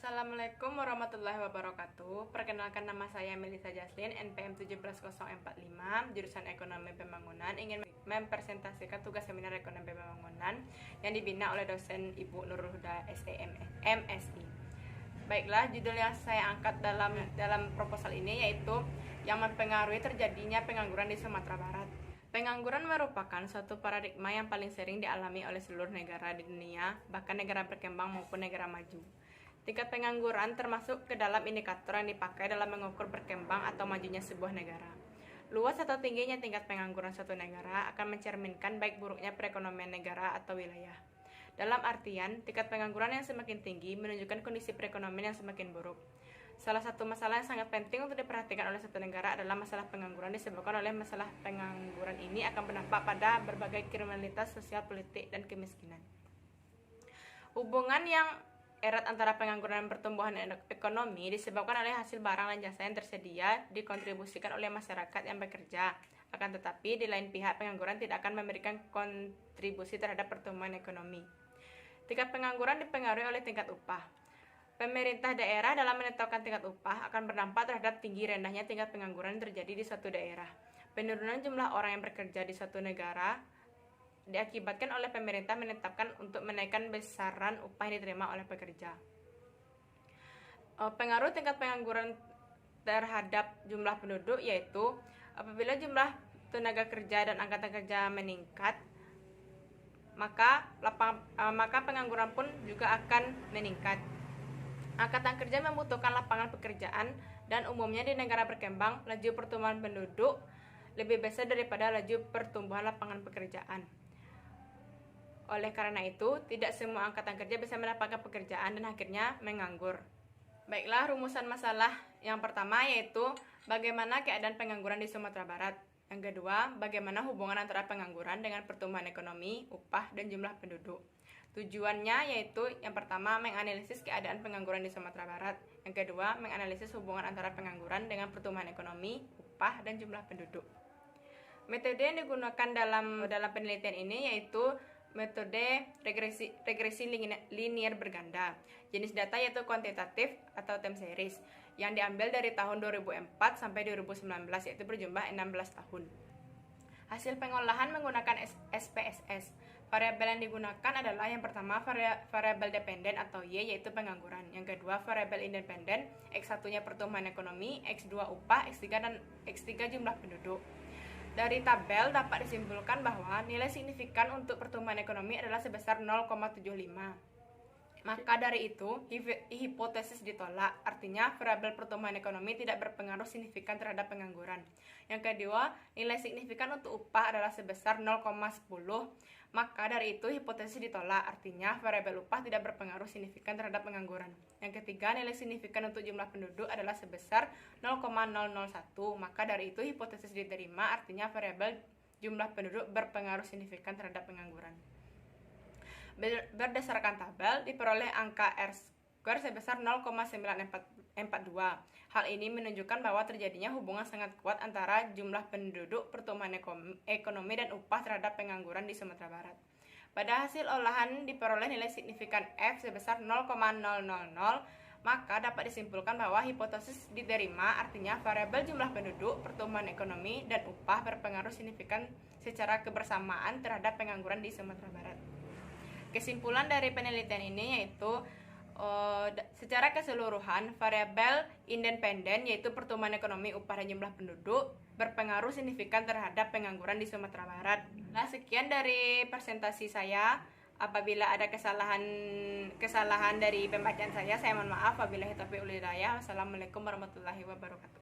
Assalamualaikum warahmatullahi wabarakatuh. Perkenalkan, nama saya Melisa Jaslin, NPM 17045, jurusan Ekonomi Pembangunan. Ingin mempresentasikan tugas seminar Ekonomi Pembangunan yang dibina oleh dosen Ibu Nurul Huda SEM MSI. Baiklah, judul yang saya angkat dalam proposal ini yaitu yang mempengaruhi terjadinya pengangguran di Sumatera Barat. Pengangguran merupakan suatu paradigma yang paling sering dialami oleh seluruh negara di dunia, bahkan negara berkembang maupun negara maju. Tingkat pengangguran termasuk ke dalam indikator yang dipakai dalam mengukur berkembang atau majunya sebuah negara. Luas atau tingginya tingkat pengangguran suatu negara akan mencerminkan baik buruknya perekonomian negara atau wilayah. Dalam artian, tingkat pengangguran yang semakin tinggi menunjukkan kondisi perekonomian yang semakin buruk. Salah satu masalah yang sangat penting untuk diperhatikan oleh suatu negara adalah masalah pengangguran. Disebabkan oleh masalah pengangguran ini akan berdampak pada berbagai kriminalitas sosial, politik, dan kemiskinan. Hubungan yang erat antara pengangguran dan pertumbuhan ekonomi disebabkan oleh hasil barang dan jasa yang tersedia dikontribusikan oleh masyarakat yang bekerja. Akan tetapi, di lain pihak, pengangguran tidak akan memberikan kontribusi terhadap pertumbuhan ekonomi. Tingkat pengangguran dipengaruhi oleh tingkat upah. Pemerintah daerah dalam menetapkan tingkat upah akan berdampak terhadap tinggi rendahnya tingkat pengangguran yang terjadi di suatu daerah. Penurunan jumlah orang yang bekerja di suatu negara diakibatkan oleh pemerintah menetapkan untuk menaikkan besaran upah yang diterima oleh pekerja. Pengaruh tingkat pengangguran terhadap jumlah penduduk yaitu apabila jumlah tenaga kerja dan angkatan kerja meningkat, maka pengangguran pun juga akan meningkat. Angkatan kerja membutuhkan lapangan pekerjaan dan umumnya di negara berkembang laju pertumbuhan penduduk lebih besar daripada laju pertumbuhan lapangan pekerjaan. Oleh karena itu, tidak semua angkatan kerja bisa mendapatkan pekerjaan dan akhirnya menganggur. Baiklah, rumusan masalah yang pertama yaitu bagaimana keadaan pengangguran di Sumatera Barat. Yang kedua, bagaimana hubungan antara pengangguran dengan pertumbuhan ekonomi, upah, dan jumlah penduduk. Tujuannya yaitu yang pertama menganalisis keadaan pengangguran di Sumatera Barat. Yang kedua, menganalisis hubungan antara pengangguran dengan pertumbuhan ekonomi, upah, dan jumlah penduduk. Metode yang digunakan dalam penelitian ini yaitu metode regresi linier berganda. Jenis data yaitu kuantitatif atau time series yang diambil dari tahun 2004 sampai 2019 yaitu berjumlah 16 tahun. Hasil pengolahan menggunakan SPSS. Variabel yang digunakan adalah yang pertama variabel dependen atau Y yaitu pengangguran. Yang kedua variabel independen, X1-nya pertumbuhan ekonomi, X2 upah, X3 dan X3 jumlah penduduk. Dari tabel dapat disimpulkan bahwa nilai signifikan untuk pertumbuhan ekonomi adalah sebesar 0,75. Maka dari itu, hipotesis ditolak, artinya variabel pertumbuhan ekonomi tidak berpengaruh signifikan terhadap pengangguran. Yang kedua, nilai signifikan untuk upah adalah sebesar 0,10. Maka dari itu, hipotesis ditolak, artinya variabel upah tidak berpengaruh signifikan terhadap pengangguran. Yang ketiga, nilai signifikan untuk jumlah penduduk adalah sebesar 0,001. Maka dari itu, hipotesis diterima, artinya variabel jumlah penduduk berpengaruh signifikan terhadap pengangguran. Berdasarkan tabel, diperoleh angka R-square sebesar 0,942. Hal ini menunjukkan bahwa terjadinya hubungan sangat kuat antara jumlah penduduk, pertumbuhan ekonomi, dan upah terhadap pengangguran di Sumatera Barat. Pada hasil olahan diperoleh nilai signifikan F sebesar 0,000, maka dapat disimpulkan bahwa hipotesis diterima, artinya variabel jumlah penduduk, pertumbuhan ekonomi, dan upah berpengaruh signifikan secara kebersamaan terhadap pengangguran di Sumatera Barat. Kesimpulan dari penelitian ini yaitu secara keseluruhan variabel independen yaitu pertumbuhan ekonomi, upah, dan jumlah penduduk berpengaruh signifikan terhadap pengangguran di Sumatera Barat. Nah, sekian dari presentasi saya. Apabila ada kesalahan dari pembacaan saya mohon maaf. Wabillahi taufiq wal hidayah. Wassalamualaikum warahmatullahi wabarakatuh.